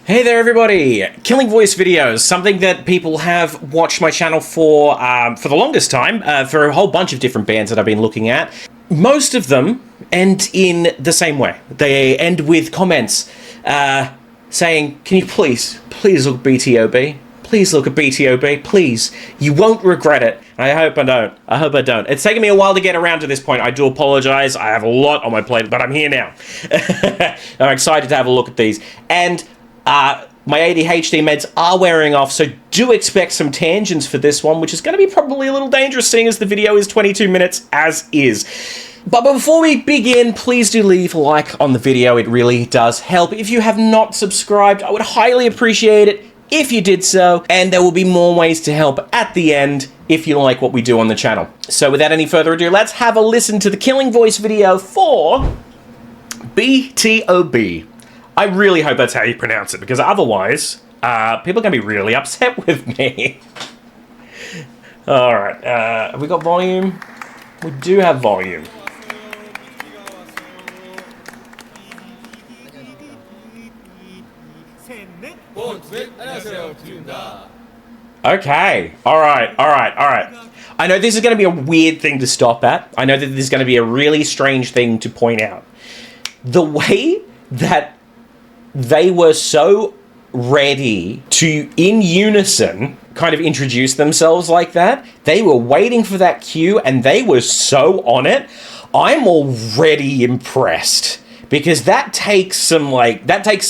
Hey there everybody! Killing voice videos, something that people have watched my channel for the longest time, for a whole bunch of different bands that I've been looking at. Most of them end in the same way. They end with comments saying, can you please look at BTOB? Please look at BTOB, please. You won't regret it. I hope I don't. I hope I don't. It's taken me a while to get around to this point. I do apologize. I have a lot on my plate, but I'm here now. I'm excited to have a look at these. And my ADHD meds are wearing off, so do expect some tangents for this one, which is going to be probably a little dangerous seeing as the video is 22 minutes as is. But before we begin, please do leave a like on the video. It really does help. If you have not subscribed, I would highly appreciate it if you did so, and there will be more ways to help at the end if you like what we do on the channel. So without any further ado, let's have a listen to the Killing Voice video for BTOB. I really hope that's how you pronounce it, because otherwise, people are going to be really upset with me. Alright, have we got volume? We do have volume. Okay, alright. I know this is going to be a weird thing to stop at. I know that this is going to be a really strange thing to point out. The way that they were so ready to, in unison, kind of introduce themselves like that. They were waiting for that cue and they were so on it. I'm already impressed. Because that takes some, like, that takes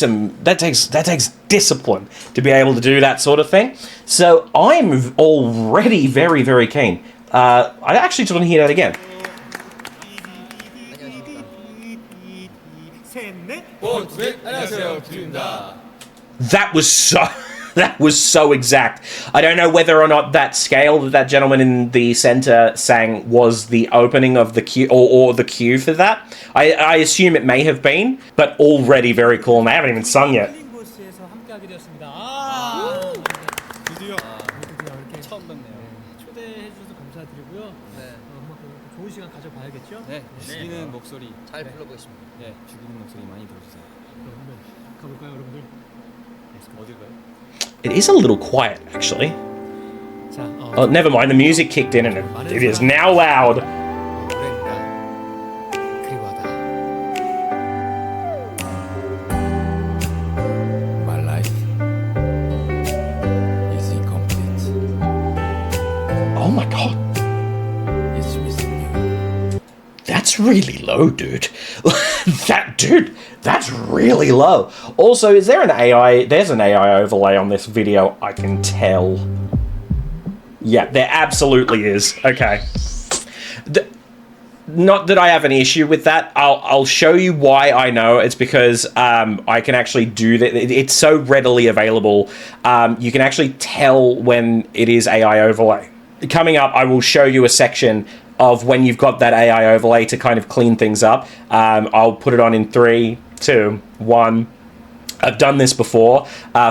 discipline to be able to do that sort of thing. So I'm already very, very keen. I actually just want to hear that again. That was so exact. I don't know whether or not that scale that gentleman in the center sang was the opening of the cue or the cue for that. I assume it may have been, but already very cool, and they haven't even sung yet. It is a little quiet, actually. Oh, never mind, the music kicked in and it is now loud. My life is incomplete. Oh my god. It's missing you. That's really low, dude. That's really low. Also, is there an AI? There's an AI overlay on this video, I can tell. Yeah, there absolutely is. Okay. Not that I have an issue with that. I'll show you why I know. It's because I can actually do that. It's so readily available. You can actually tell when it is AI overlay. Coming up, I will show you a section of when you've got that AI overlay to kind of clean things up. I'll put it on in 3, 2, 1. I've done this before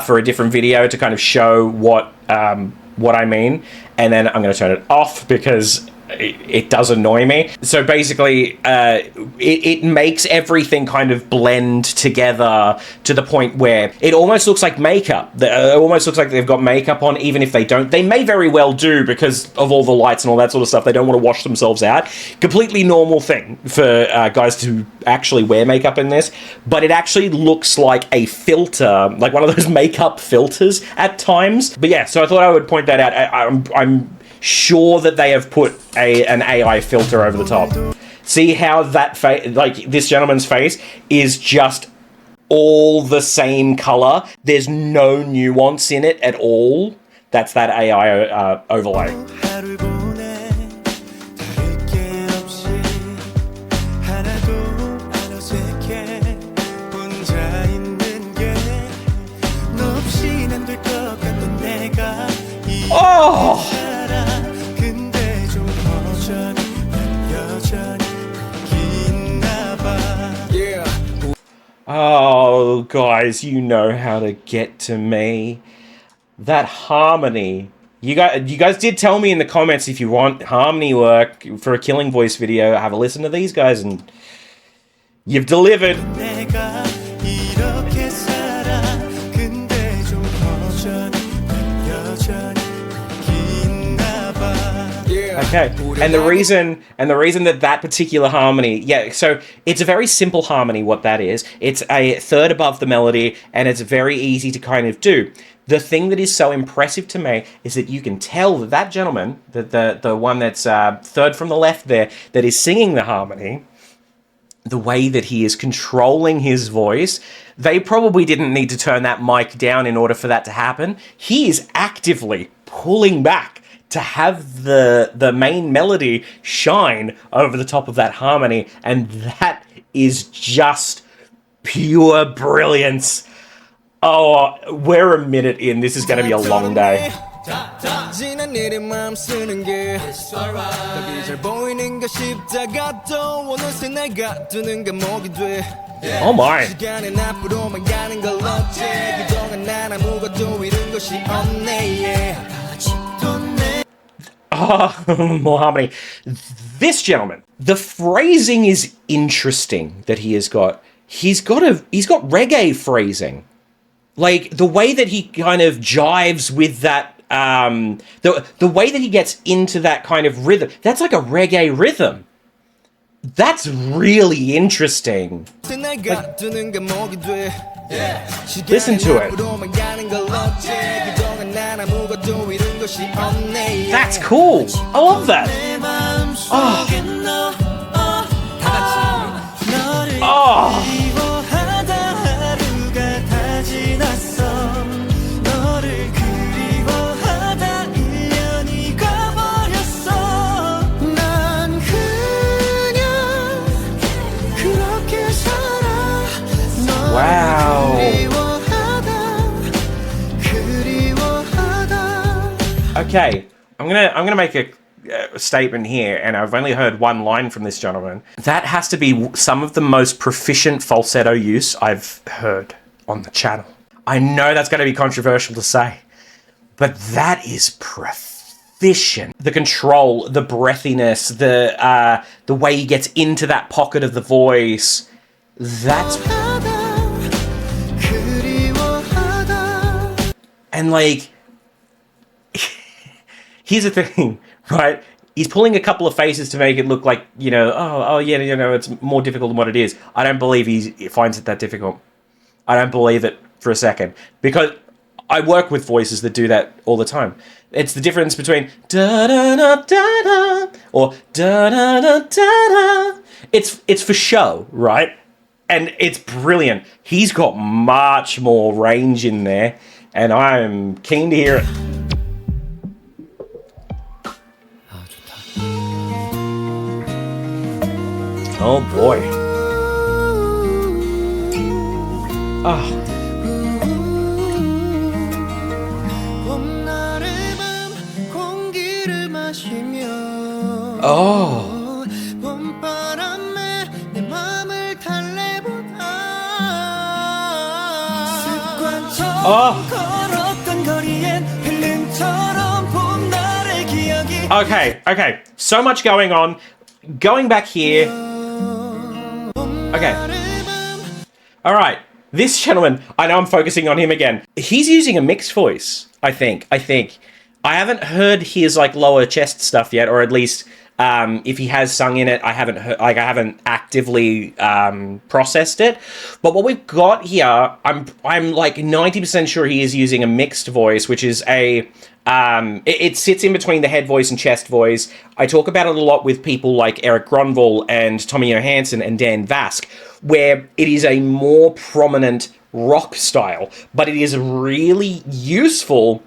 for a different video to kind of show what I mean, and then I'm going to turn it off because it does annoy me. So basically, it makes everything kind of blend together to the point where it almost looks like makeup. It almost looks like they've got makeup on, even if they don't. They may very well do because of all the lights and all that sort of stuff. They don't want to wash themselves out. Completely normal thing for guys to actually wear makeup in this, but it actually looks like a filter, like one of those makeup filters at times. But yeah, so I thought I would point that out. I'm sure that they have put an AI filter over the top. See how that face, like this gentleman's face, is just all the same color. There's no nuance in it at all. That's that AI overlay. Oh! Oh, guys, you know how to get to me. That harmony. You guys did tell me in the comments if you want harmony work for a Killing Voice video, have a listen to these guys, and you've delivered. Okay, and the reason that particular harmony, yeah, so it's a very simple harmony. What that is, it's a third above the melody, and it's very easy to kind of do. The thing that is so impressive to me is that you can tell that that gentleman, the one that's third from the left there, that is singing the harmony, the way that he is controlling his voice, they probably didn't need to turn that mic down in order for that to happen. He is actively pulling back to have the main melody shine over the top of that harmony, and that is just pure brilliance. Oh, we're a minute in. This is going to be a long day. Oh my. Oh, more harmony. This gentleman, the phrasing is interesting that he has got. He's got reggae phrasing. Like the way that he kind of jives with that, the way that he gets into that kind of rhythm, that's like a reggae rhythm. That's really interesting. Like, listen to it. That's cool. I love that. Oh. Oh. Wow. Okay, I'm gonna make a statement here, and I've only heard one line from this gentleman. That has to be some of the most proficient falsetto use I've heard on the channel. I know that's going to be controversial to say, but that is proficient. The control, the breathiness, the way he gets into that pocket of the voice. That's... And like, here's the thing, right? He's pulling a couple of faces to make it look like, you know, oh yeah, you know, it's more difficult than what it is. I don't believe he finds it that difficult. I don't believe it for a second, because I work with voices that do that all the time. It's the difference between da da da da da or da da da da da. It's for show, right? And it's brilliant. He's got much more range in there, and I'm keen to hear it. Oh boy. Oh. Oh. Oh. Okay. So much going on. Going back here. Okay. All right. This gentleman, I know I'm focusing on him again. He's using a mixed voice, I think. I haven't heard his like lower chest stuff yet, or at least if he has sung in it, I haven't heard, like I haven't actively processed it. But what we've got here, I'm like 90% sure he is using a mixed voice, which is a it sits in between the head voice and chest voice. I talk about it a lot with people like Eric Gronvall and Tommy Johansson and Dan Vask, where it is a more prominent rock style, but it is really useful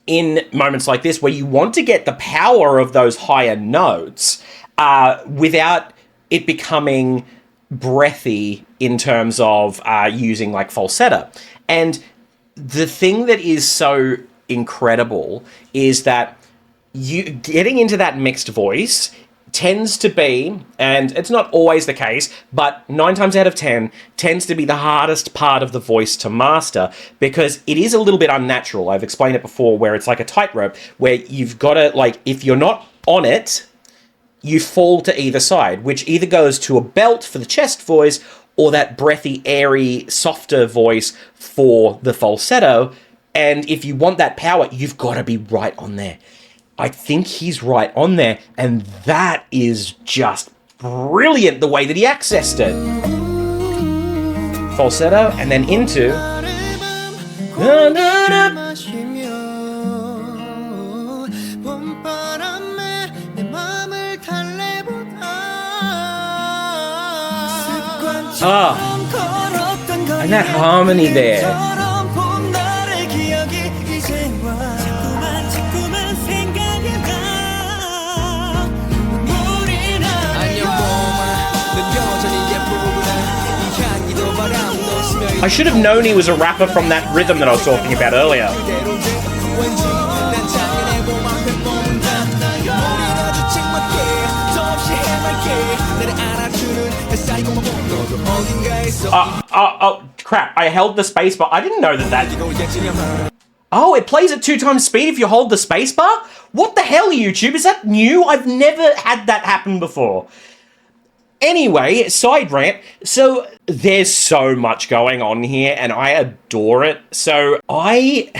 in moments like this where you want to get the power of those higher notes without it becoming breathy in terms of using like falsetto. And the thing that is so incredible is that you getting into that mixed voice tends to be, and it's not always the case, but 9 times out of 10 tends to be the hardest part of the voice to master, because it is a little bit unnatural. I've explained it before, where it's like a tightrope, where you've got to, like, if you're not on it, you fall to either side, which either goes to a belt for the chest voice or that breathy, airy, softer voice for the falsetto. And if you want that power, you've got to be right on there. I think he's right on there, and that is just brilliant the way that he accessed it. Falsetto, and then into... and that harmony there. I should have known he was a rapper from that rhythm that I was talking about earlier. Oh, crap. I held the spacebar. I didn't know that. Oh, it plays at 2 times speed if you hold the spacebar? What the hell, YouTube? Is that new? I've never had that happen before. Anyway, side rant. So there's so much going on here and I adore it. So I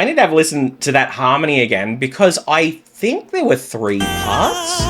need to have a listen to that harmony again because I think there were 3 parts.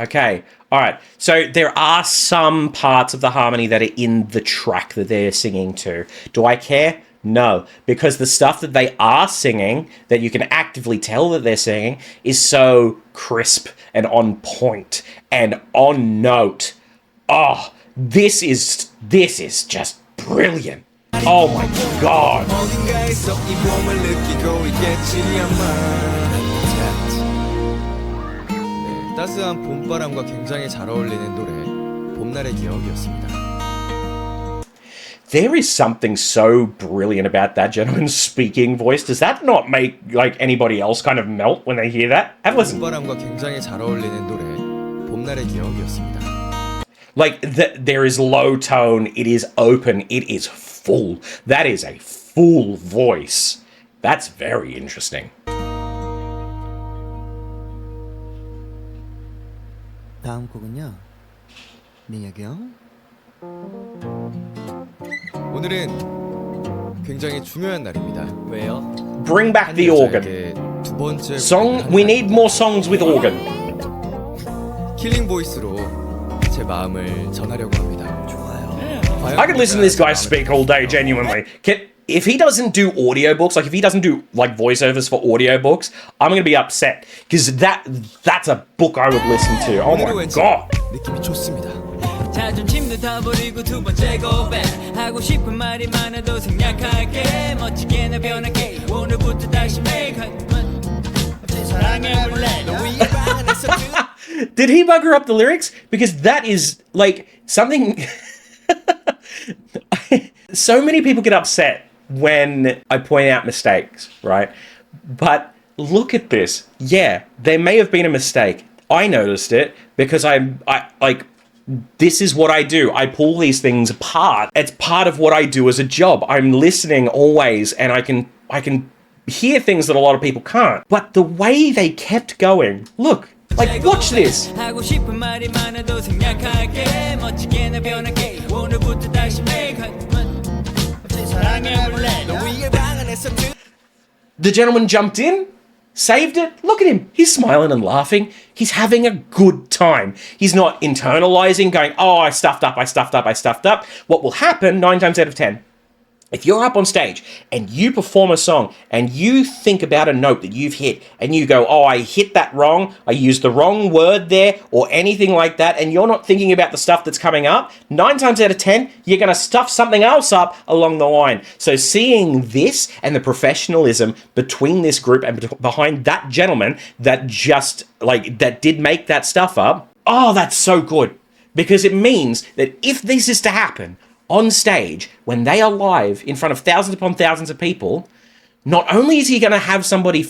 Okay, alright, so there are some parts of the harmony that are in the track that they're singing to. Do I care? No, because the stuff that they are singing, that you can actively tell that they're singing, is so crisp and on point and on note. Oh, this is just brilliant. Oh my god. 따스한 봄바람과 굉장히 잘 어울리는 노래 봄날의 기억이었습니다. There is something so brilliant about that gentleman's speaking voice. Does that not make like anybody else kind of melt when they hear that? Have a listen. 봄바람과 굉장히 잘 어울리는 노래 봄날의 기억이었습니다. Like there is low tone, it is open, it is full. That is a full voice. That's very interesting. 다음 곡은요. 네 얘기요. 오늘은 굉장히 중요한 날입니다. 왜요? Bring back the organ. 두 번째 Song. We need more songs with organ. 킬링 보이스로 제 마음을 전하려고 합니다. 좋아요. I could listen to this guy speak all day, genuinely. If he doesn't do audiobooks, like if he doesn't do like voiceovers for audiobooks, I'm going to be upset because that's a book I would listen to. Oh my god. 느낌이 좋습니다. 자존심도 다 버리고 두 번째 고백 하고 싶은 말이 많아도 생략할게 멋지게 나 변할게 오늘부터 다시 매일 사랑해볼래 Did he bugger up the lyrics? Because that is like something. So many people get upset when I point out mistakes, right? But look at this. Yeah, there may have been a mistake. I noticed it because I like, this is what I do. I pull these things apart. It's part of what I do as a job. I'm listening always, and I can hear things that a lot of people can't. But the way they kept going, look, like, watch this. The gentleman jumped in, saved it. Look at him. He's smiling and laughing. He's having a good time. He's not internalizing, going, oh, I stuffed up. What will happen 9 times out of 10, if you're up on stage and you perform a song and you think about a note that you've hit and you go, oh, I hit that wrong, I used the wrong word there or anything like that, and you're not thinking about the stuff that's coming up, 9 times out of 10, you're going to stuff something else up along the line. So seeing this and the professionalism between this group and behind that gentleman that just, like, that did make that stuff up, oh, that's so good. Because it means that if this is to happen on stage, when they are live in front of thousands upon thousands of people, not only is he going to have somebody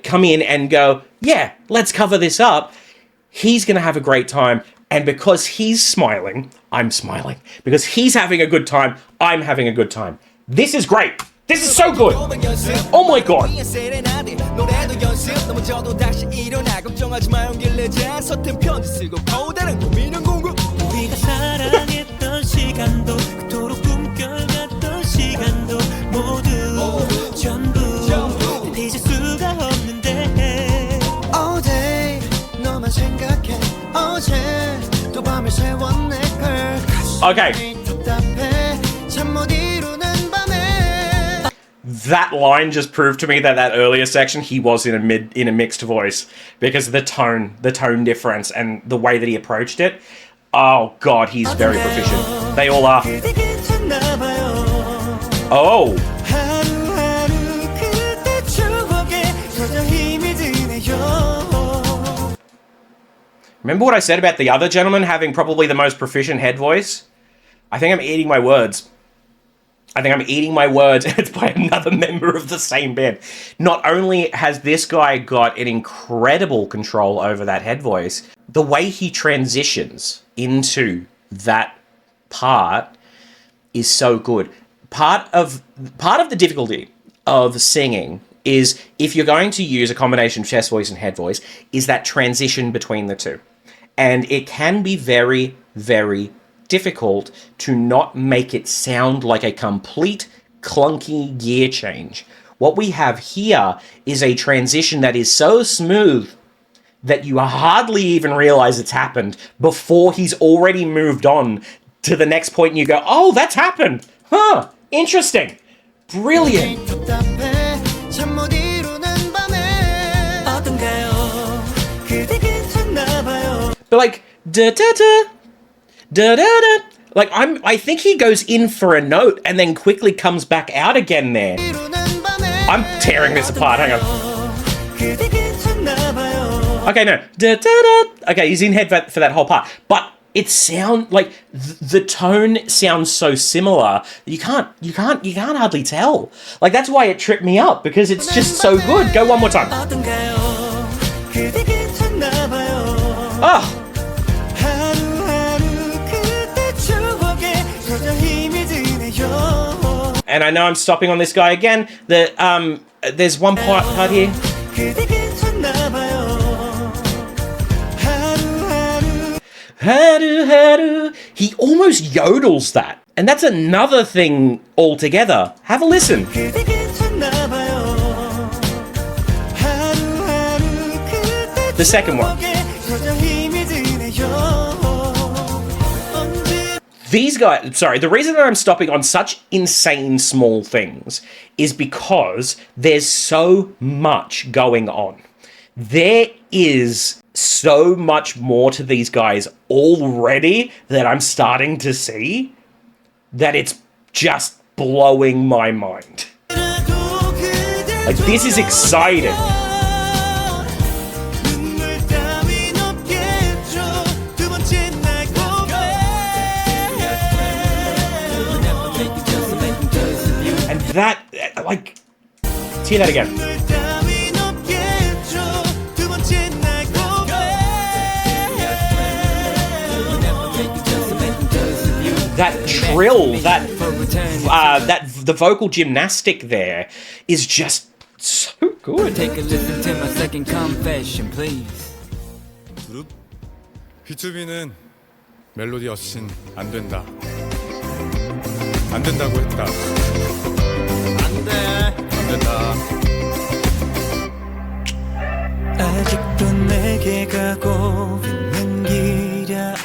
come in and go, yeah, let's cover this up, he's going to have a great time. And because he's smiling, I'm smiling. Because he's having a good time, I'm having a good time. This is great. This is so good. Oh my god. 노래도 연습 넘어져도 다시 일어나 걱정하지 마 용기를 내 서툰 편지 쓰고 거대한 고민은 공부 우리가 사랑했던 시간도 그토록 꿈결같던 시간도 모두 전부 잊을 수가 없는데 All day 너만 생각해 어제 또 밤을 새웠네 걸 Okay. 답답해 잠 못 이루는 밤에 That line just proved to me that that earlier section he was in a mixed voice because of the tone difference and the way that he approached it. Oh god, he's very proficient. They all are. Oh. 하루하루 그때 추억에 젖어 힘이 드네요. Remember what I said about the other gentleman having probably the most proficient head voice? I think I'm eating my words. It's by another member of the same band. Not only has this guy got an incredible control over that head voice, the way he transitions into that part is so good. Part of the difficulty of singing is, if you're going to use a combination of chest voice and head voice, is that transition between the two. And it can be very, very difficult to not make it sound like a complete clunky gear change. What we have here is a transition that is so smooth that you hardly even realize it's happened before he's already moved on to the next point and you go, oh, that's happened. Huh, interesting. Brilliant. 답답해 잠 못 이루는 밤에 어떤가요? 그대 괜찮나봐요. But like, da-da-da, da-da-da. Like, I think he goes in for a note and then quickly comes back out again there. 이루는 밤에 I'm tearing this apart, hang on. 그대 괜찮나봐요. Okay, no. Da-da-da. Okay, he's in head for that whole part. But it sounds like the tone sounds so similar. You can't hardly tell. Like, that's why it tripped me up, because it's just so good. Go one more time. 어떤가요? 그대 괜찮나봐요. Oh. 하루하루 그때 추억에 젖어 힘이 드네요. And I know I'm stopping on this guy again. There's one part here. 그대 괜찮나봐요. Haru. He almost yodels that. And that's another thing altogether. Have a listen. 그대 괜찮나봐요. 하루하루 그때 The second one. 젖어 힘이 드네요. 언제 These guys, sorry, the reason that I'm stopping on such insane small things is because there's so much going on. There is so much more to these guys already that I'm starting to see that it's just blowing my mind. Like, this is exciting. 눈물 따윈 없겠죠. 두 번째 날 And that, like, let's hear that again. 따윈 없겠죠. 두 번째 날 That trill, the vocal gymnastic there is just so good. Take a listen to my second confession, please. 그룹 B2B는 멜로디 없인 안 된다. 안 된다고 했다. 안 돼. 안 된다. 아직도 내게 가고 있는 길이야.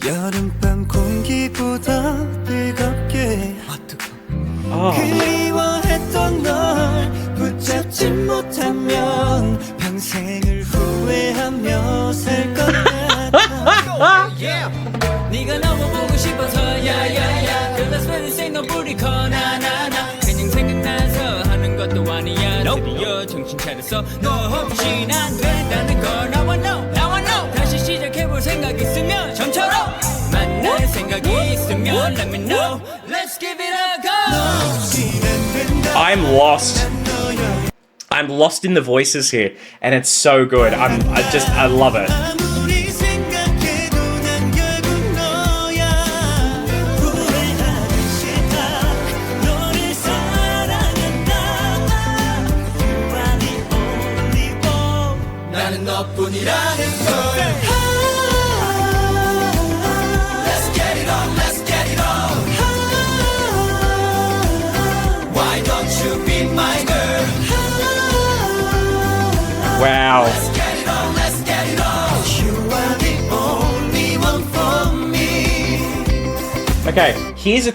여름밤 공기보다 뜨겁게 그리워했던 널 붙잡지 못하면 평생을 후회하며 살 것 같아. 네가 너무 보고 싶어서 야야야 그래서 스페인 생각 뿌리 커나나나 그냥 생각나서 하는 것도 아니야 드디어 정신 차렸어 너 없이 난 된다는 걸 Now I know Now I know 다시 시작해볼 생각 있으면 전처럼 만날 생각이 있으면 Let me know Let's give it a go I'm lost. I'm lost in the voices here, and it's so good. I love it. 아무리 생각해도 난 결국 너야 후회하기 싫다 너를 사랑해 Wow. Let's get it on, let's get it on. You are the only one for me. Okay, here's the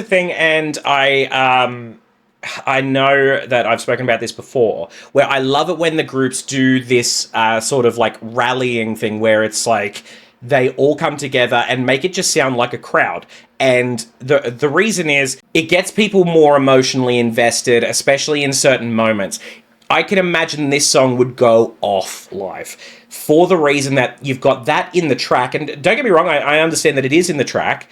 thing, and I know that I've spoken about this before, where I love it when the groups do this sort of like rallying thing where it's like they all come together and make it just sound like a crowd. And the reason is it gets people more emotionally invested, especially in certain moments. I can imagine this song would go off live for the reason that you've got that in the track. And don't get me wrong, I understand that it is in the track,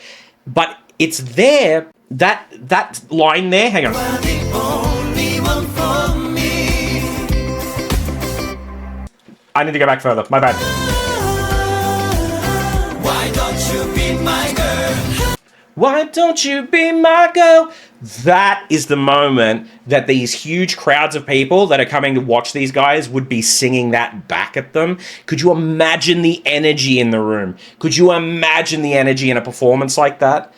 but it's there. That line there, hang on. You are the only one for me. I need to go back further, my bad. Why don't you be my girl? Why don't you be my girl? That is the moment that these huge crowds of people that are coming to watch these guys would be singing that back at them. Could you imagine the energy in the room? Could you imagine the energy in a performance like that?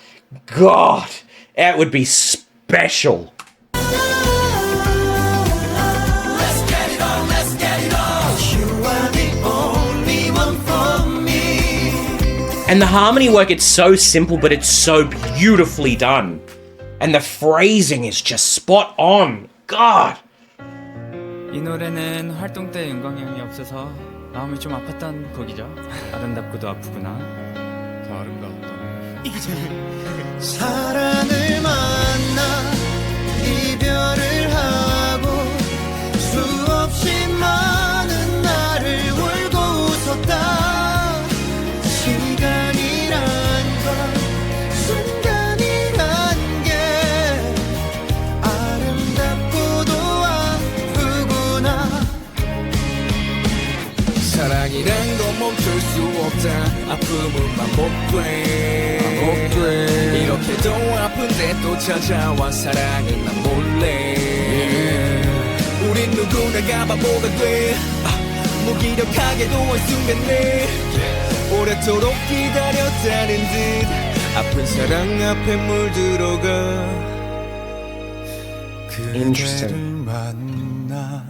God, it would be special. Let's get it on, let's get it on. You are the only one for me. And the harmony work, it's so simple, but it's so beautifully done. And the phrasing is just spot on. God. 이 노래는 활동 때 은광형이 없어서 마음이 좀 아팠던 곡이죠. 아름답고도 아프구나. 더 아름다웠다. 사랑을 만나 이별을 하고 수없이 많은 날을 울고 웃었다. 시간이란 건 순간이란 게 아름답고도 아프구나. 사랑이란 건 멈출 수 없다. 아픔은 반복돼. 이렇게도 아픈데 또 찾아와 사랑은 난 몰래. 우린 누구나 가바보가 돼. 무기력하게도 한순간에 오랫도록 기다렸다는 듯 아픈 사랑 앞에 물들어가. Interesting. 그대를 만나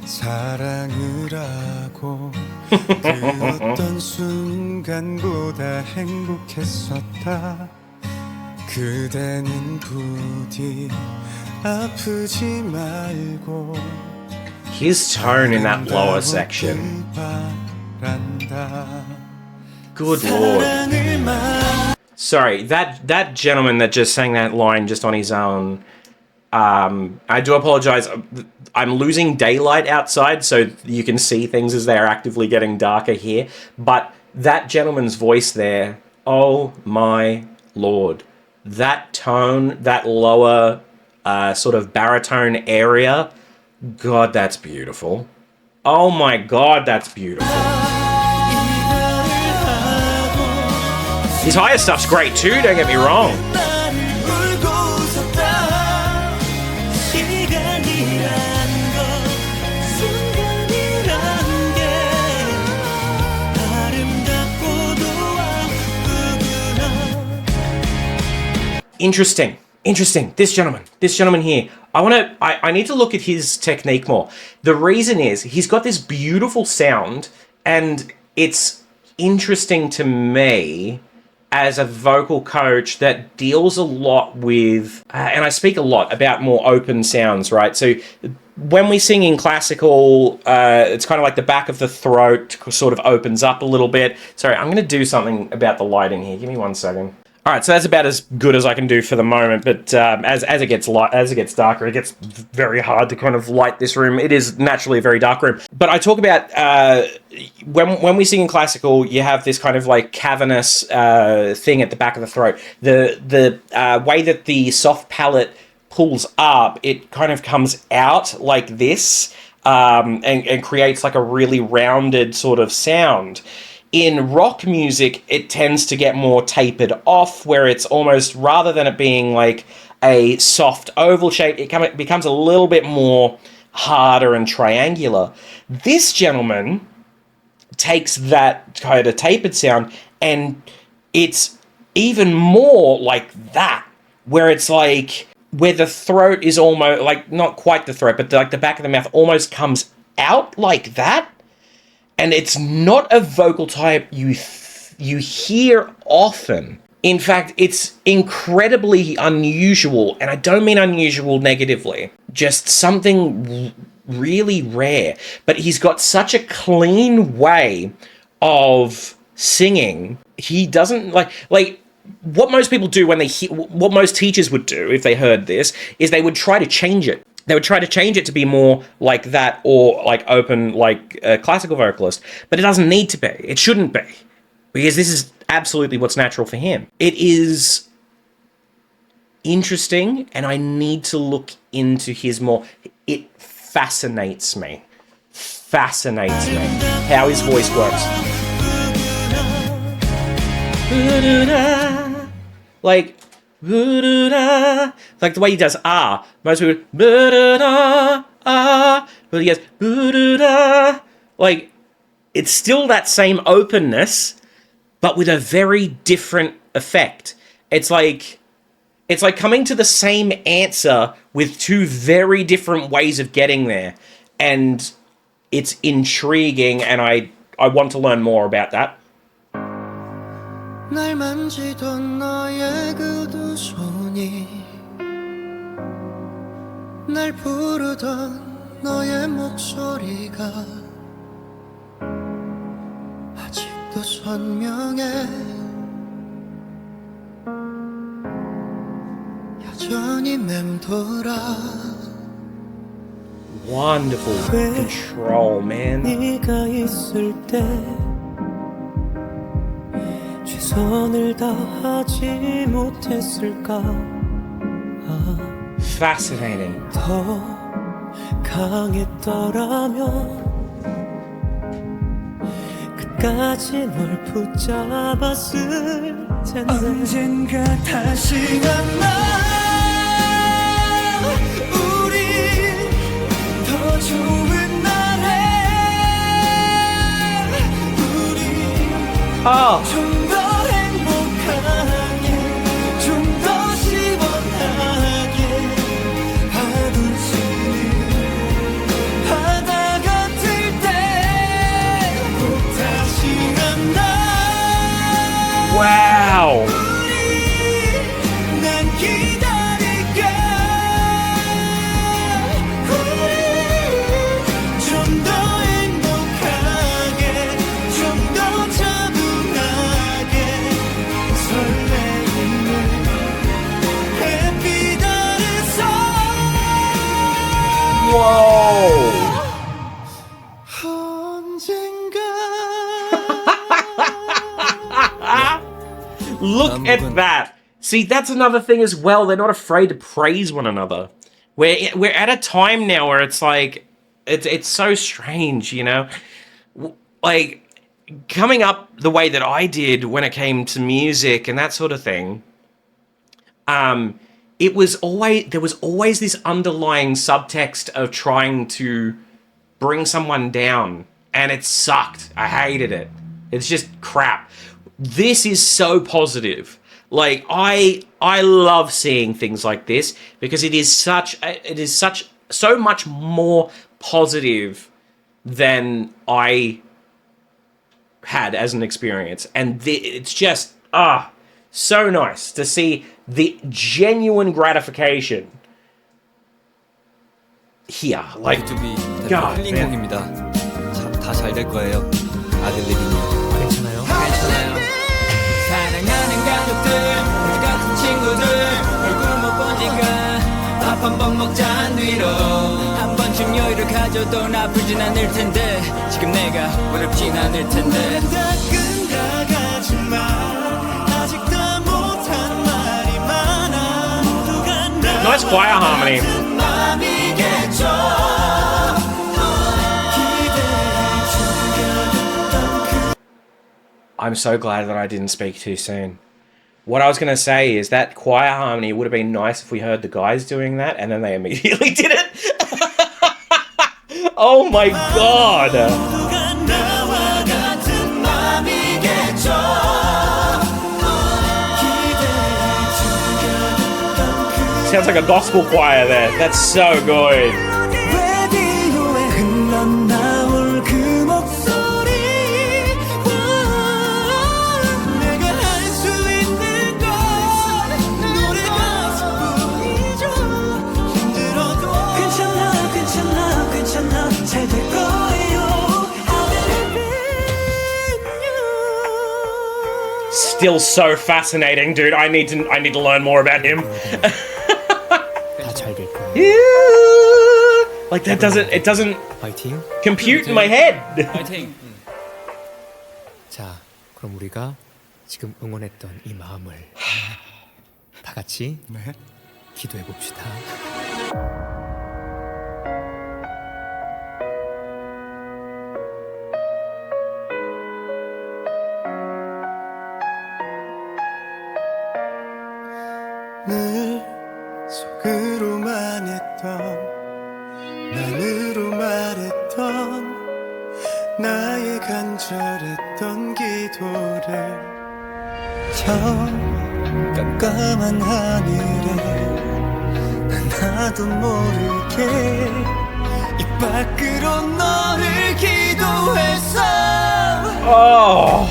사랑을 하고 그 어떤 순간보다 행복했었다. 그대는 부디 아프지 말고 His tone in that lower section. 바란다. Good Lord. Sorry, that gentleman that just sang that line just on his own, I do apologize. I'm losing daylight outside, so you can see things as they're actively getting darker here. But that gentleman's voice there, oh my Lord. That tone, that lower sort of baritone area, God, that's beautiful. Oh my God, that's beautiful. His higher stuff's great too, don't get me wrong. Interesting. This gentleman here. I need to look at his technique more. The reason is he's got this beautiful sound, and it's interesting to me as a vocal coach that deals a lot with, and I speak a lot about more open sounds, right? So when we sing in classical, it's kind of like the back of the throat sort of opens up a little bit. Sorry, I'm going to do something about the lighting here. Give me 1 second. All right, so that's about as good as I can do for the moment. But as it gets darker, it gets very hard to kind of light this room. It is naturally a very dark room. But I talk about when we sing in classical, you have this kind of like cavernous thing at the back of the throat. The way that the soft palate pulls up, it kind of comes out like this and creates like a really rounded sort of sound. In rock music, it tends to get more tapered off, where it's almost, rather than it being like a soft oval shape, it becomes a little bit more harder and triangular. This gentleman takes that kind of tapered sound, and it's even more like that, where it's like, where the throat is almost, like, not quite the throat, but like the back of the mouth almost comes out like that, and it's not a vocal type you hear often. In fact, it's incredibly unusual, and I don't mean unusual negatively, just something really rare. But he's got such a clean way of singing. He doesn't like what most people do when they hear, what most teachers would do if they heard this, is they would try to change it. They would try to change it to be more like that, or like open like a classical vocalist. But it doesn't need to be. It shouldn't be. Because this is absolutely what's natural for him. It is interesting, and I need to look into his more. It fascinates me. Fascinates me how his voice works. Like the way he does ah. Most people ah, but he goes like it's still that same openness, but with a very different effect. It's like coming to the same answer with two very different ways of getting there, and it's intriguing, and I want to learn more about that. 날 만지던 너의 그 두 손이 날 부르던 너의 목소리가 아직도 선명해 여전히 맴돌아 Wonderful control, man. 네가 있을 때 최선을 다하지 못했을까 Fascinating. 더 강했더라면 끝까지 널 붙잡았을 텐데 언젠가 다시 만나 우리 더 좋은 날에 우리 좀 더 행복하게 좀 더 시원하게 하루씩 바다 같을 때 꼭 다시 만나 Wow. 난 기다릴게 좀 더 행복하게 좀 더 차분하게 설레이는 햇빛 아래서 Whoa. 언젠가 Look at that. See, that's another thing as well. They're not afraid to praise one another. We're at a time now where it's like, it's so strange, you know? Like, coming up the way that I did when it came to music and that sort of thing, there was always this underlying subtext of trying to bring someone down, and it sucked. I hated it. It's just crap. This is so positive. Like I love seeing things like this because it is so much more positive than I had as an experience, and it's just so nice to see the genuine gratification here. Like, BTOB God, 힐링 man. 곡입니다. 다 잘 될 거예요. 아들들이요. 괜찮아요? 사랑하는 가족들 우리 같은 친구들 얼굴 못 본 지가 밥 한 번 먹자 뒤로 한 번쯤 여유를 가져도 나쁘진 않을 텐데 지금 내가 어렵진 않을 텐데 다 끝나가지 마 아직 다 못한 말이 많아 모두가 Nice choir harmony. 맘이겠죠 I'm so glad that I didn't speak too soon. What I was going to say is that choir harmony would have been nice if we heard the guys doing that, and then they immediately did it. Oh my god! 모두가 나와 같은 맘이겠죠 Sounds like a gospel choir there. That's so good. 라디오에 흘렀나 still so fascinating, dude. I need to learn more about him. 다 잘 될 거야. Yeah. Like it doesn't 파이팅. compute in my head. 파이팅. 자, 그럼 우리가 지금 응원했던 이 마음을 다 같이 기도해 봅시다. 늘 속으로만 했던 맘으로 말했던 나의 간절했던 기도를 저 깜깜한 하늘에 난 나도 모르게 입 밖으로 너를 기도했어. Oh.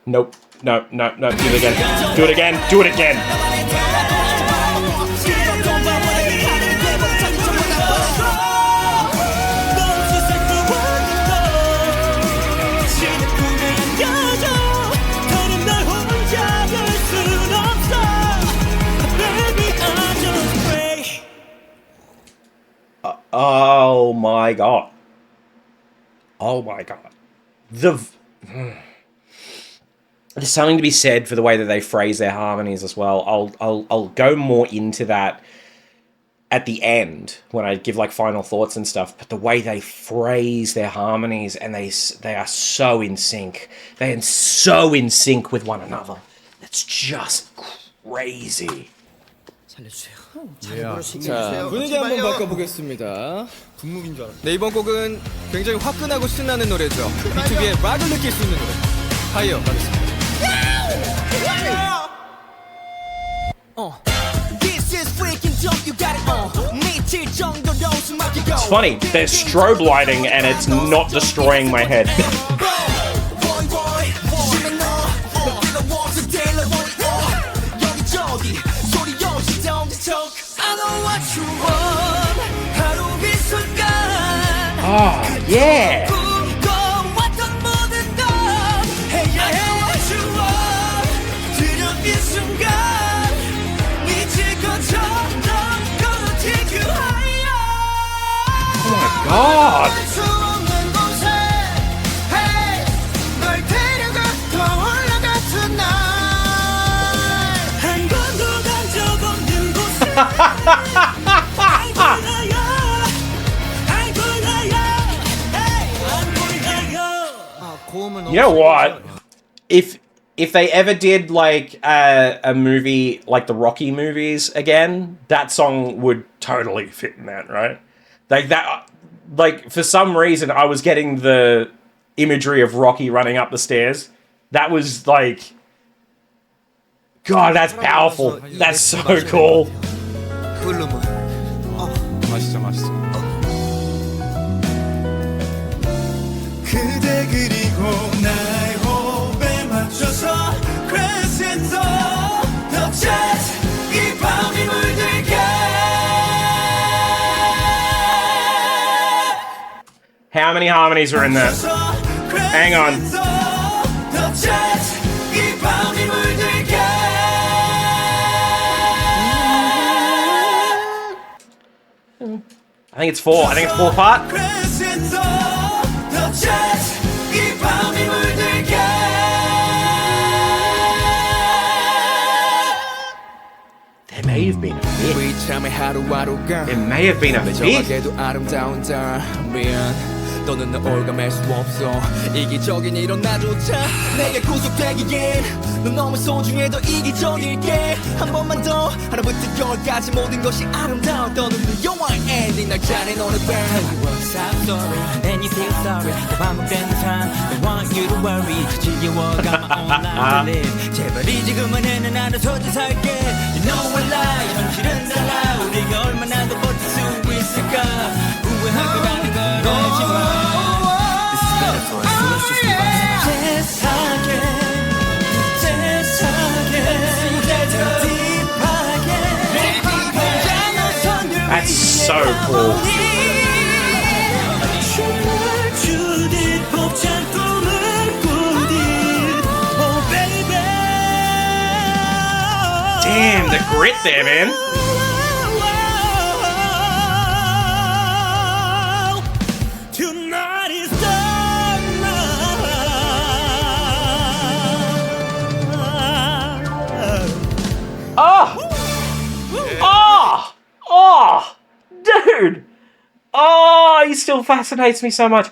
Nope. No. Do it again. Do it again. Do it again. Oh my god. Oh my god. There's something to be said for the way that they phrase their harmonies as well. I'll go more into that at the end when I give like final thoughts and stuff, but the way they phrase their harmonies, and they are so in sync. They are so in sync with one another. It's just crazy. 자, 분위기 한번 바꿔보겠습니다. 분무기인 줄 알았어. 네, 이번 곡은 굉장히 화끈하고 신나는 노래죠. BTOB의 락을 느낄 수 있는 노래. 하이어 가겠습니다. It's funny, there's strobe lighting and it's not destroying my head. Oh, yeah! Oh my god! You know what? If they ever did like a movie like the Rocky movies again, that song would totally fit in that, right? Like that, like for some reason I was getting the imagery of Rocky running up the stairs. That was like, God, that's powerful. That's so cool. 맛있어. 그대 그리고 나의 호흡에 맞춰서 crescendo 더 jazz 이 밤이 물들게. How many harmonies are in there? Hang on. 더 jazz 이 밤이 물들게. I think it's four. I think it's four part. There may have been a bit. It may have been a bit. 너는 나 올감할 수 없어 이기적인 이런 나조차 내게 구속되기엔 넌 너무 소중해 더 이기적일게 한 번만 더 하나부터 열까지 모든 것이 아름다워 떠는 영화의 엔딩 날 잘해 너는 bad You was I'm sorry and you feel sorry 반복되는 삶 Don't want you to worry 지겨워가 my own life to live 제발 이제 그만해 나는 서지 살게 You know I lie 현실은 달라 우리가 얼마나 더 버틸 수 있을까 후회할 거라는 걸 알지만 세상에 so cool. Damn, the grit there, man. Tonight is Oh, dude. Oh, he still fascinates me so much.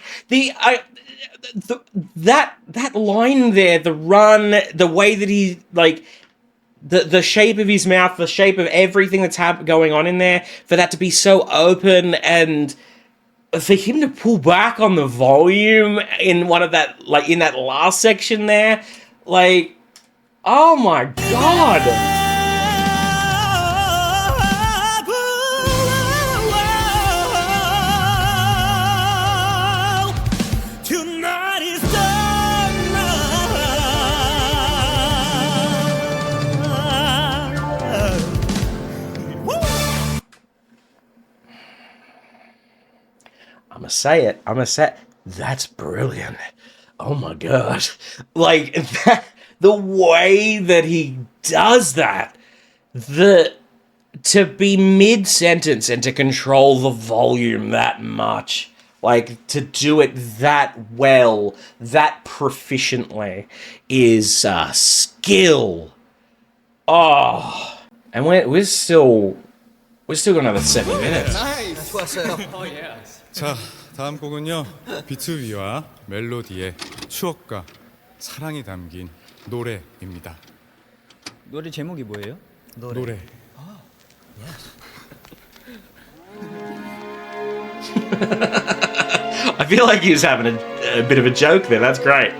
That line there, the run, the way that he, like, the shape of his mouth, the shape of everything that's going on in there, for that to be so open, and for him to pull back on the volume in one of that, like, in that last section there, like, oh my god. I'm gonna say it. That's brilliant. Oh my god. Like, that, the way that he does that, to be mid-sentence and to control the volume that much, like, to do it that well, that proficiently, is skill. Oh. And we're still got another 7 minutes. 자, 다음 곡은요. B2B와 멜로디의 추억과 사랑이 담긴 노래입니다. 노래 제목이 뭐예요? 노래. I feel like he was having a bit of a joke there. That's great.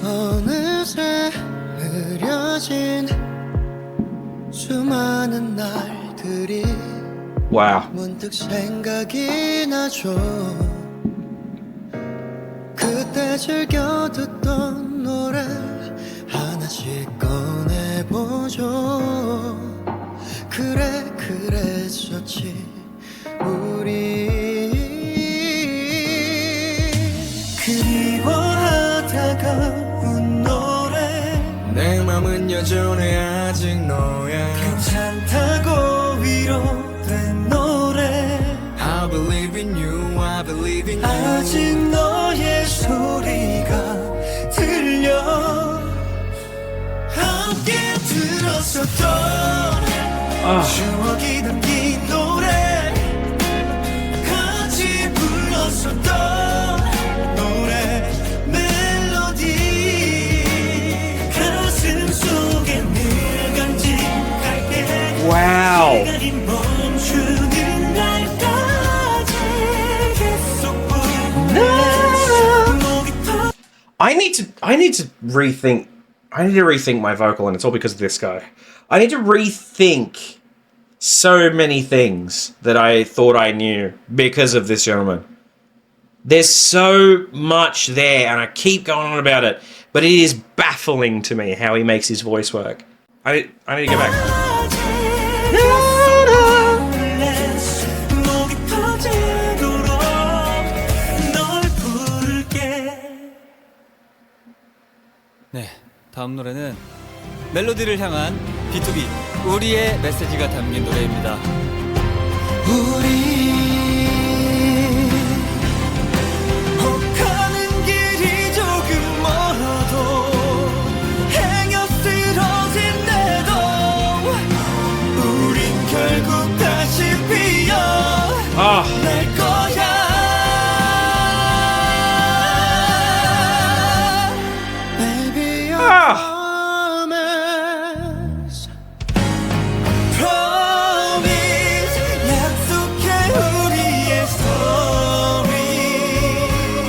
어느새 흐려진 수많은 날들이 Wow. 문득 생각이 나죠. 그때 즐겨 듣던 노래 하나씩 꺼내보죠. 그랬었지 우리. 그리워하다가 운 노래 내 맘은 여전히 아직 너야 괜찮다고 위로된 노래 I believe in you, I believe in you 아직 너의 소리가 들려 함께 들었었던 추억이 담긴 노래 같이 불렀었던 노래 멜로디 가슴 속에 늘 간직할게 Wow. 시간이 멈추는 날까지 계속 부르는 목이 터 I need to rethink. I need to rethink my vocal, and it's all because of this guy. I need to rethink so many things that I thought I knew because of this gentleman. There's so much there, and I keep going on about it, but it is baffling to me how he makes his voice work. I need to go back. 목이 터지도록 널 부를게. 네, 다음 노래는 멜로디를 향한 B2B 우리의 메시지가 담긴 노래입니다. 우리 오가는 길이 조금 멀어도 행여 쓰러진대도 우린 결국 다시 피어날 거야. Baby, I promise. Promise. 약속해 우리의 story.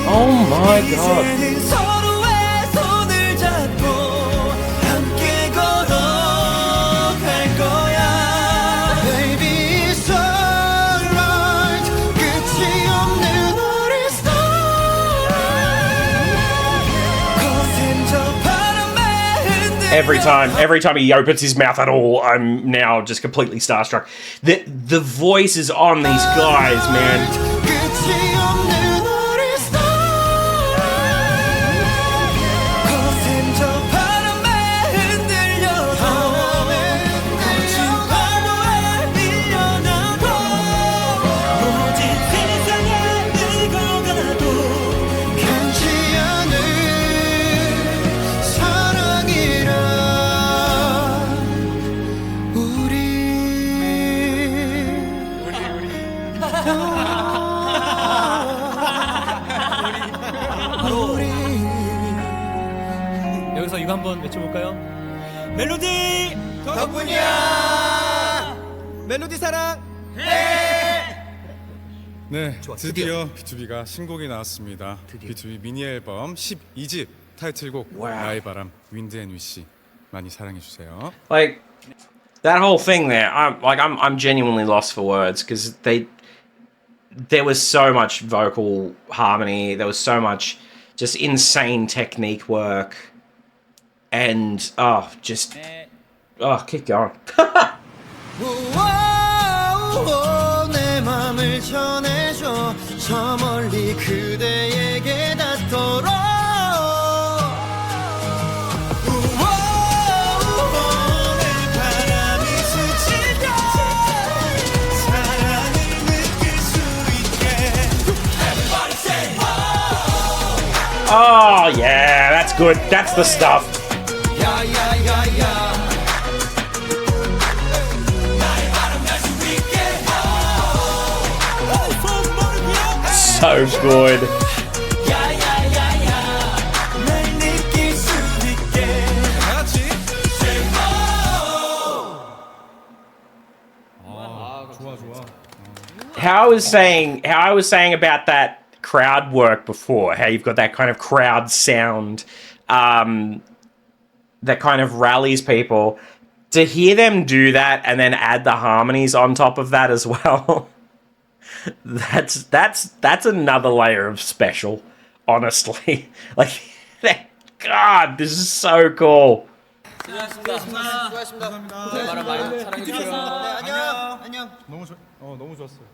Oh my god. 이제는 서로의 손을 잡고 함께 걸어갈 거야. Baby, it's alright. 끝이 없는 우리 story. Every time he opens his mouth at all, I'm now just completely starstruck. The voices on these guys, man. 끝이 없는 우리 story 거센 저 바람에 흔들려도 거친 파도에 밀려나도 모진 세상에 늙어가도 간지 않은 사랑이라 여기서 이거 한번 외쳐볼까요? 멜로디 덕분이야. 멜로디 사랑. 네, 드디어 B2B가 신곡이 나왔습니다. B2B 미니 앨범 12집 타이틀곡 나의 바람 윈드 앤 위시 많이 사랑해 주세요. Like that whole thing there, I'm genuinely lost for words because there was so much vocal harmony, there was so much just insane technique work, and keep going. 내 맘을 전해줘 저 멀리 그대에게 닿도록 내 바람이 스치며 사랑을 느낄 수 있게 Everybody say Oh yeah, that's good. That's the stuff. 야야야야 So good. 날 느낄 수 있게 같이 How I was saying about that crowd work before, how you've got that kind of crowd sound, that kind of rallies people. To hear them do that and then add the harmonies on top of that as well. That's another layer of special, honestly. Like, God, this is so cool. 너무 좋았어요.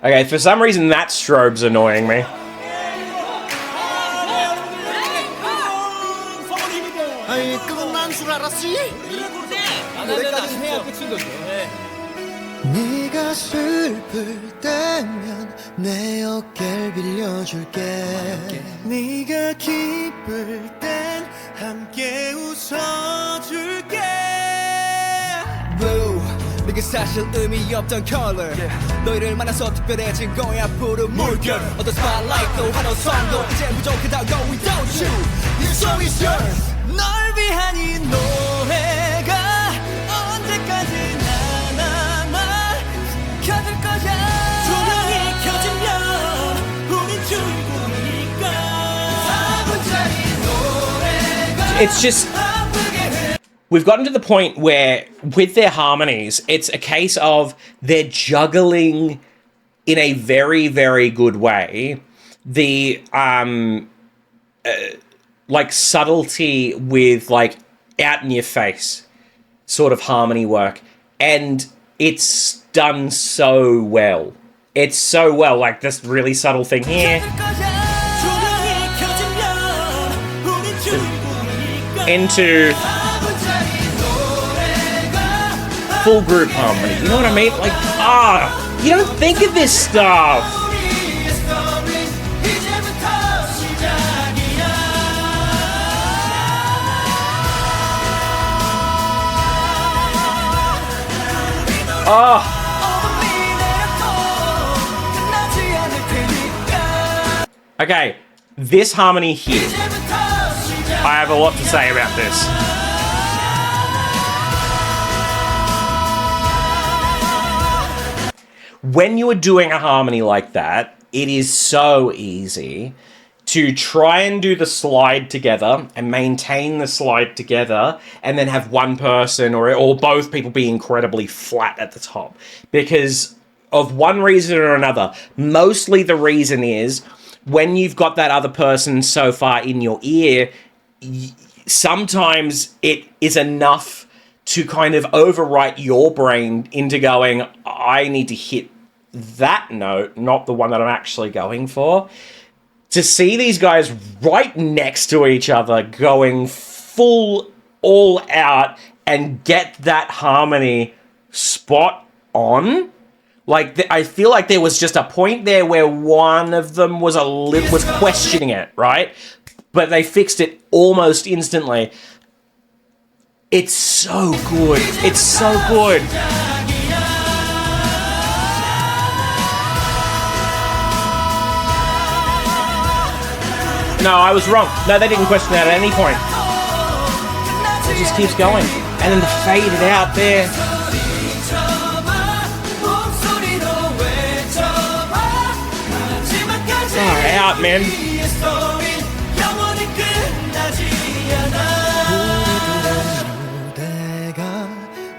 Okay, for some reason that strobe's annoying me. 아이 끝난 줄 알았지? 노래까지 해야 끝인 거죠. 네가 슬플 때면 내 어깨를 빌려줄게 네가 기쁠 땐 함께 웃어줄게 Blue 이게 사실 의미 없던 컬러 너희를 만나서 특별해진 거야 푸른 물결 어떤 스팟라이트도 환호성도 이제 부족하다고 without you This song is yours 널 위한 이 노래가 언제까지나 나만 켜줄 거야 조명이 켜지면 우린 죽으니까 4분짜리 노래가 It's just, we've gotten to the point where with their harmonies, it's a case of they're juggling in a very, very good way the like subtlety with like out in your face sort of harmony work, and it's done so well. It's so well, like this really subtle thing here into full group harmony. You know what I mean? Like, you don't think of this stuff. Okay, this harmony here, I have a lot to say about this. When you are doing a harmony like that, it is so easy to try and do the slide together and maintain the slide together and then have one person or both people be incredibly flat at the top. Because of one reason or another, mostly the reason is when you've got that other person so far in your ear, sometimes it is enough to kind of overwrite your brain into going, I need to hit that note, not the one that I'm actually going for. To see these guys right next to each other going full all out and get that harmony spot on, like I feel like there was just a point there where one of them was was questioning it, right? But they fixed it almost instantly. It's so good. It's so good. No, I was wrong. No, they didn't question that at any point. It just keeps going. And then the faded out there. Far out, man.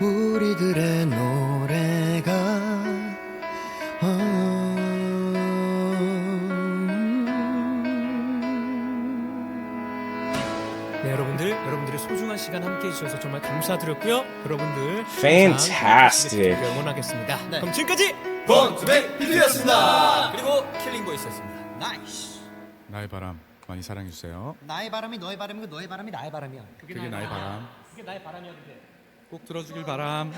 우리들의 노래가 네, 여러분들의 소중한 시간 함께 해주셔서 정말 감사드렸고요. 여러분들 Fantastic. 응원하겠습니다. 네. 그럼 지금까지 본투백 비트였습니다. 그리고 킬링 보이스였습니다. 나이스. 나의 바람 많이 사랑해 주세요. 나의 바람이 너의 바람이고 너의 바람이 나의 바람이야. 그게 나의 바람. 그게 나의 바람이어도 돼. 꼭 들어주길 바람.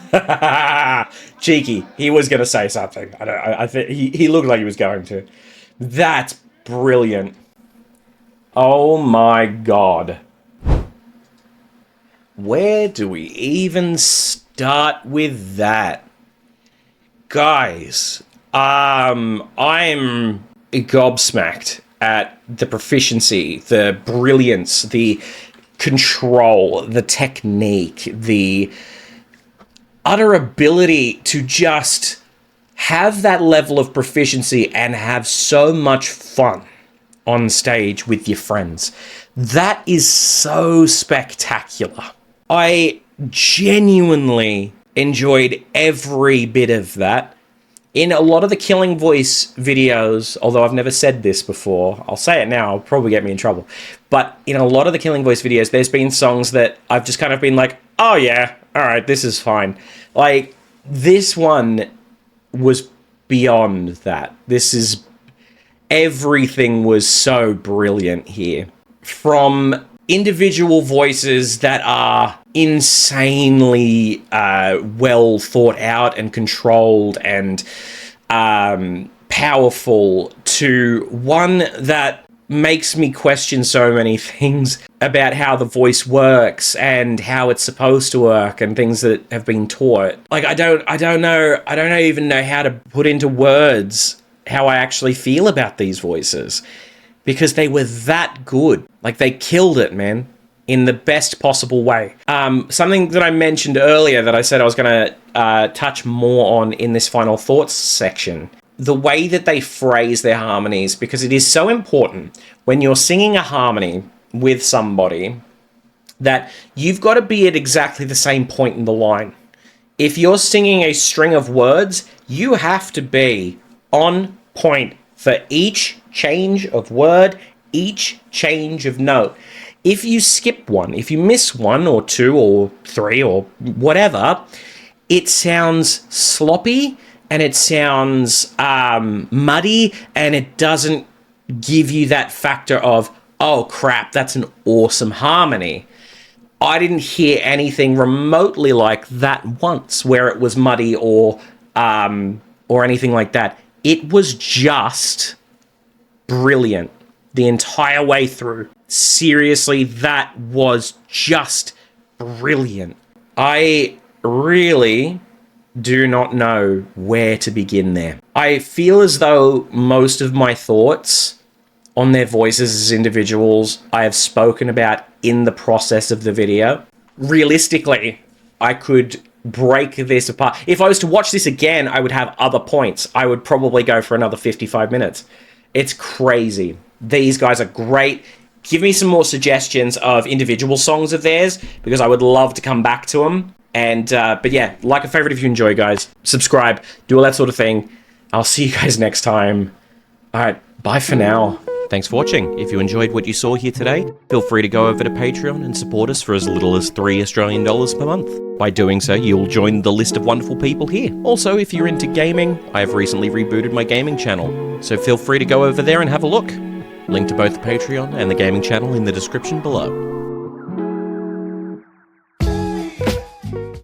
Cheeky. He was going to say something. I think he looked like he was going to. That's brilliant. Oh my god. Where do we even start with that? Guys, I'm gobsmacked at the proficiency, the brilliance, the control, the technique, the utter ability to just have that level of proficiency and have so much fun on stage with your friends. That is so spectacular. I genuinely enjoyed every bit of that. In a lot of the Killing Voice videos, although I've never said this before, I'll say it now, it'll probably get me in trouble. But in a lot of the Killing Voice videos, there's been songs that I've just kind of been like, oh yeah, alright, this is fine. Like, this one was beyond that. Everything was so brilliant here. From individual voices that are insanely well thought out and controlled and powerful, to one that makes me question so many things about how the voice works and how it's supposed to work and things that have been taught. Like, I don't even know how to put into words how I actually feel about these voices, because they were that good. Like, they killed it, man, in the best possible way. Something that I mentioned earlier that I said I was going to touch more on in this final thoughts section, the way that they phrase their harmonies, because it is so important when you're singing a harmony with somebody that you've got to be at exactly the same point in the line. If you're singing a string of words, you have to be on point for each change of word, each change of note. If you skip one, if you miss one or two or three or whatever, it sounds sloppy and it sounds muddy, and it doesn't give you that factor of, oh crap, that's an awesome harmony. I didn't hear anything remotely like that once, where it was muddy or anything like that. It was just brilliant the entire way through. Seriously, that was just brilliant. I really do not know where to begin there. I feel as though most of my thoughts on their voices as individuals I have spoken about in the process of the video. Realistically, I could break this apart. If I was to watch this again, I would have other points. I would probably go for another 55 minutes. It's crazy. These guys are great. Give me some more suggestions of individual songs of theirs, because I would love to come back to them. And, but yeah, like a favorite if you enjoy, guys. Subscribe, do all that sort of thing. I'll see you guys next time. All right, bye for now. Thanks for watching. If you enjoyed what you saw here today, feel free to go over to Patreon and support us for as little as $3 Australian per month. By doing so, you'll join the list of wonderful people here. Also, if you're into gaming, I have recently rebooted my gaming channel, so feel free to go over there and have a look. Link to both the Patreon and the gaming channel in the description below.